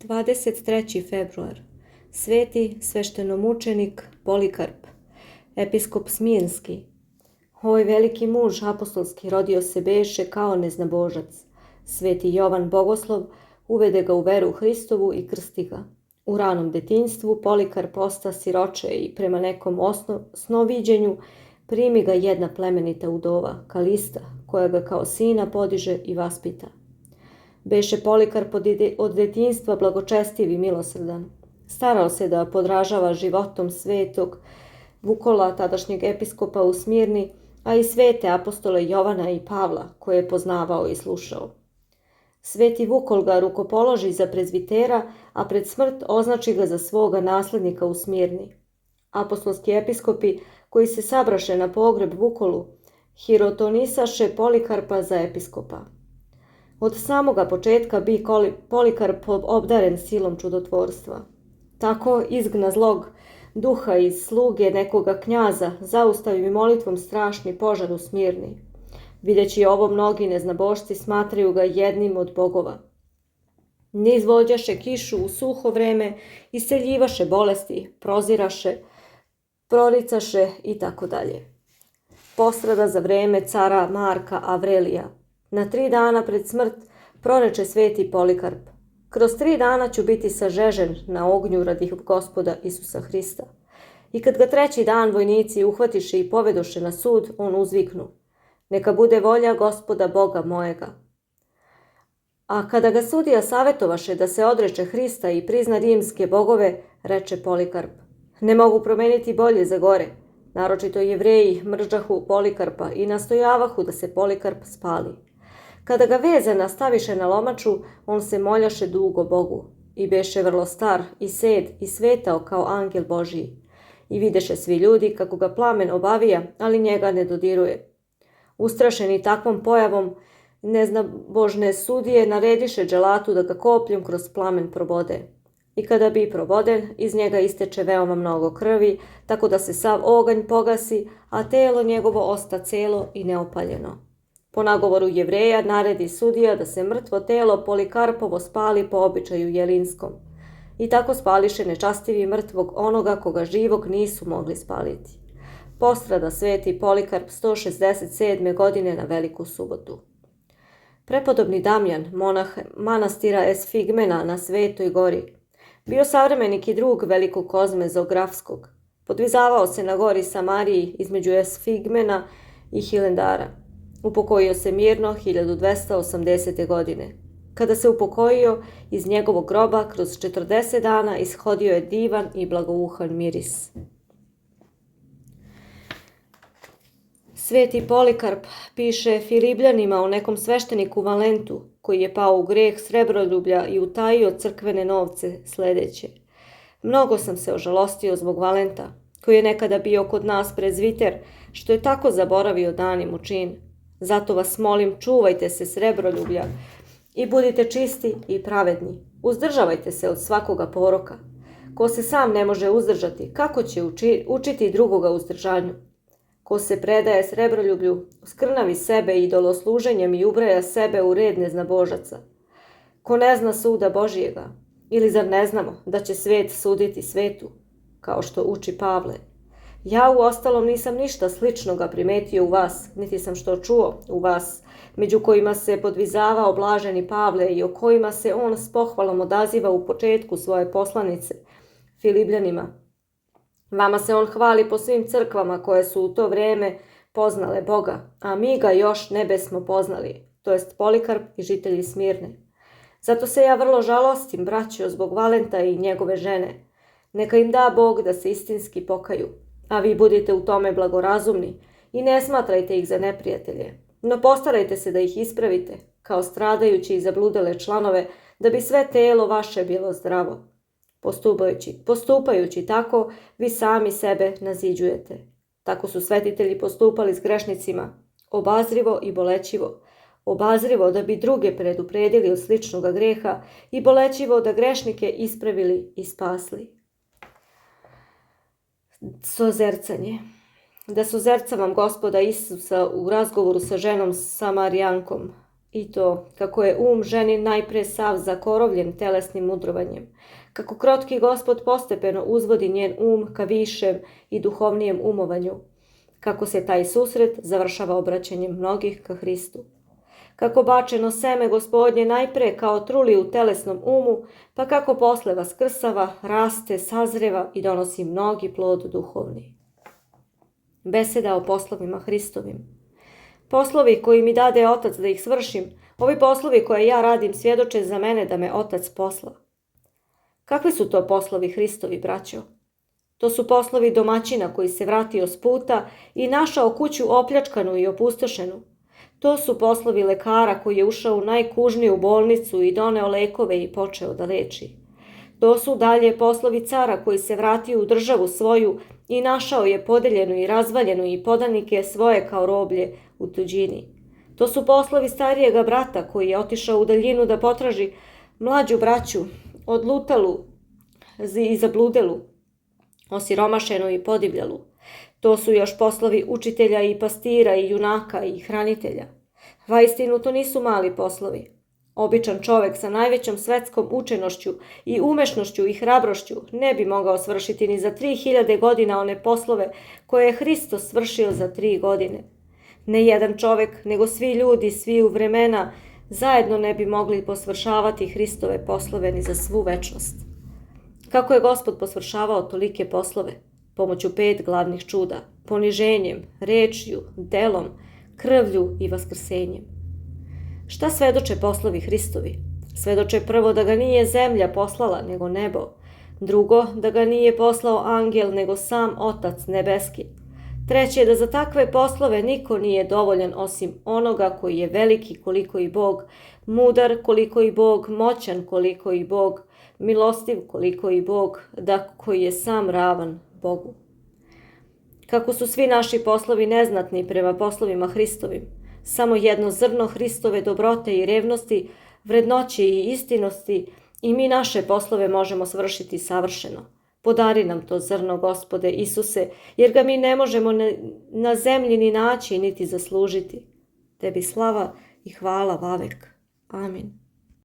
23. februar. Sveti sveštenomučenik Polikarp, episkop Smirnski. Ovaj veliki muž apostolski rodio se beše kao neznabožac. Sveti Jovan Bogoslov uvede ga u veru Hristovu i krsti ga. U ranom detinjstvu Polikarp osta siroče i prema nekom snoviđenju primi ga jedna plemenita udova, Kalista, koja ga kao sina podiže i vaspita. Beše Polikarp od detinjstva blagočestiv i milosrdan. Starao se da podražava životom svetog Vukola, tadašnjeg episkopa u Smirni, a i svete apostole Jovana i Pavla, koje je poznavao i slušao. Sveti Vukol ga rukopoloži za prezvitera, a pred smrt označi ga za svoga naslednika u Smirni. Apostolski episkopi, koji se sabraše na pogreb Vukolu, hirotonisaše Polikarpa za episkopa. Od samoga početka bi Polikarp obdaren silom čudotvorstva. Tako izgna zlog duha iz sluge nekoga knjaza, zaustavi molitvom strašni požar u Smirni. Videći ovo, mnogi neznabošci smatraju ga jednim od bogova. Ne izvođaše kišu u suho vreme, isceljivaše bolesti, proziraše, proricaše i tako dalje. Postrada za vreme cara Marka Avrelija. Na 3 dana pred smrt proreče sveti Polikarp: kroz 3 dana ću biti sažežen na ognju radi Gospoda Isusa Hrista. I kad ga 3. dan vojnici uhvatiše i povedoše na sud, on uzviknu: neka bude volja Gospoda Boga mojega. A kada ga sudija savjetovaše da se odreče Hrista i prizna rimske bogove, reče Polikarp: ne mogu promeniti bolje za gore. Naročito Jevreji mržahu Polikarpa i nastojavahu da se Polikarp spali. Kada ga vezana staviše na lomaču, on se moljaše dugo Bogu i beše vrlo star i sed i svetao kao angel Božiji. I videše svi ljudi kako ga plamen obavija, ali njega ne dodiruje. Ustrašeni takvom pojavom, neznabožne sudije narediše dželatu da ga kopljem kroz plamen probode. I kada bi proboden, iz njega isteče veoma mnogo krvi, tako da se sav oganj pogasi, a telo njegovo osta celo i neopaljeno. Po nagovoru Jevreja naredi sudija da se mrtvo telo Polikarpovo spali po običaju jelinskom. I tako spališe nečastivi mrtvog onoga koga živog nisu mogli spaliti. Postrada sveti Polikarp 167. godine na Veliku subotu. Prepodobni Damjan, monah manastira Esfigmena na Svetoj gori, bio savremenik i drug velikog Kozme Zografskog. Podvizavao se na gori Samariji između Esfigmena i Hilendara. Upokojio se mirno 1280. godine. Kada se upokojio, iz njegovog groba kroz 40 dana ishodio je divan i blagouhan miris. Sveti Polikarp piše Filibljanima o nekom svešteniku Valentu, koji je pao u greh srebroljublja i utajio crkvene novce sledeće: mnogo sam se ožalostio zbog Valenta, koji je nekada bio kod nas prezviter, što je tako zaboravio dan i mučin. Zato vas molim, čuvajte se srebroljublja i budite čisti i pravedni. Uzdržavajte se od svakoga poroka. Ko se sam ne može uzdržati, kako će učiti drugoga uzdržanju? Ko se predaje srebroljublju, skrnavi sebe idolosluženjem i ubraja sebe u red neznabožaca. Ko ne zna suda Božijega, ili zar ne znamo da će svet suditi svetu, kao što uči Pavle? Ja uostalom nisam ništa sličnoga primetio u vas, niti sam što čuo u vas, među kojima se podvizavao blaženi Pavle i o kojima se on s pohvalom odaziva u početku svoje poslanice Filibljanima. Vama se on hvali po svim crkvama koje su u to vrijeme poznale Boga, a mi ga još ne besmo poznali, to jest Polikarp i žitelji Smirne. Zato se ja vrlo žalostim, braćo, zbog Valenta i njegove žene. Neka im da Bog da se istinski pokaju, a vi budite u tome blagorazumni i ne smatrajte ih za neprijatelje, no postarajte se da ih ispravite, kao stradajući i zabludele članove, da bi sve telo vaše bilo zdravo. Postupajući tako, vi sami sebe naziđujete. Tako su svetitelji postupali s grešnicima, obazrivo i bolećivo. Obazrivo da bi druge predupredili od sličnoga greha i bolećivo da grešnike ispravili i spasli. Sozercanje. Da sozercavam Gospoda Isusa u razgovoru sa ženom Samarijankom I to kako je ženi najpre sav zakorovljen telesnim mudrovanjem, kako krotki Gospod postepeno uzvodi njen ka višem i duhovnijem umovanju, kako se taj susret završava obraćanjem mnogih ka Hristu. Kako bačeno seme Gospodnje najpre kao truli u telesnom pa kako posle vaskrsava, raste, sazreva i donosi mnogi plod duhovni. Beseda o poslovima Hristovim. Poslovi koji mi dade Otac da ih svršim, ovi poslovi koje ja radim svjedoče za mene da me Otac posla. Kakvi su to poslovi Hristovi, braćo? To su poslovi domaćina koji se vratio s puta i našao kuću opljačkanu i opustošenu. To su poslovi lekara koji je ušao u najkužniju bolnicu i doneo lekove i počeo da leči. To su dalje poslovi cara koji se vratio u državu svoju i našao je podeljenu i razvaljenu i podanike svoje kao roblje u tuđini. To su poslovi starijega brata koji je otišao u daljinu da potraži mlađu braću, odlutalu i zabludelu, osiromašenu i podivljalu. To su još poslovi učitelja i pastira i junaka i hranitelja. Vaistinu to nisu mali poslovi. Običan čovek sa najvećom svetskom učenošću i umešnošću i hrabrošću ne bi mogao svršiti ni za 3000 godina one poslove koje je Hristos svršio za 3 godine. Ne jedan čovek, nego svi ljudi, svi u vremena, zajedno ne bi mogli posvršavati Hristove poslove ni za svu večnost. Kako je Gospod posvršavao tolike poslove? Pomoću 5 glavnih čuda, poniženjem, rečju, delom, krvlju i vaskrsenjem. Šta svedoče poslovi Hristovi? Svedoče prvo da ga nije zemlja poslala, nego nebo. Drugo, da ga nije poslao angel, nego sam Otac nebeski. Treće, da za takve poslove niko nije dovoljan osim onoga koji je veliki koliko i Bog, mudar koliko i Bog, moćan koliko i Bog, milostiv koliko i Bog, da koji je sam ravan Bogu. Kako su svi naši poslovi neznatni prema poslovima Hristovim, samo jedno zrno Hristove dobrote i revnosti, vrednoće i istinosti i mi naše poslove možemo svršiti savršeno. Podari nam to zrno, Gospode Isuse, jer ga mi ne možemo na zemlji ni naći, niti zaslužiti. Tebi slava i hvala vavek. Amin.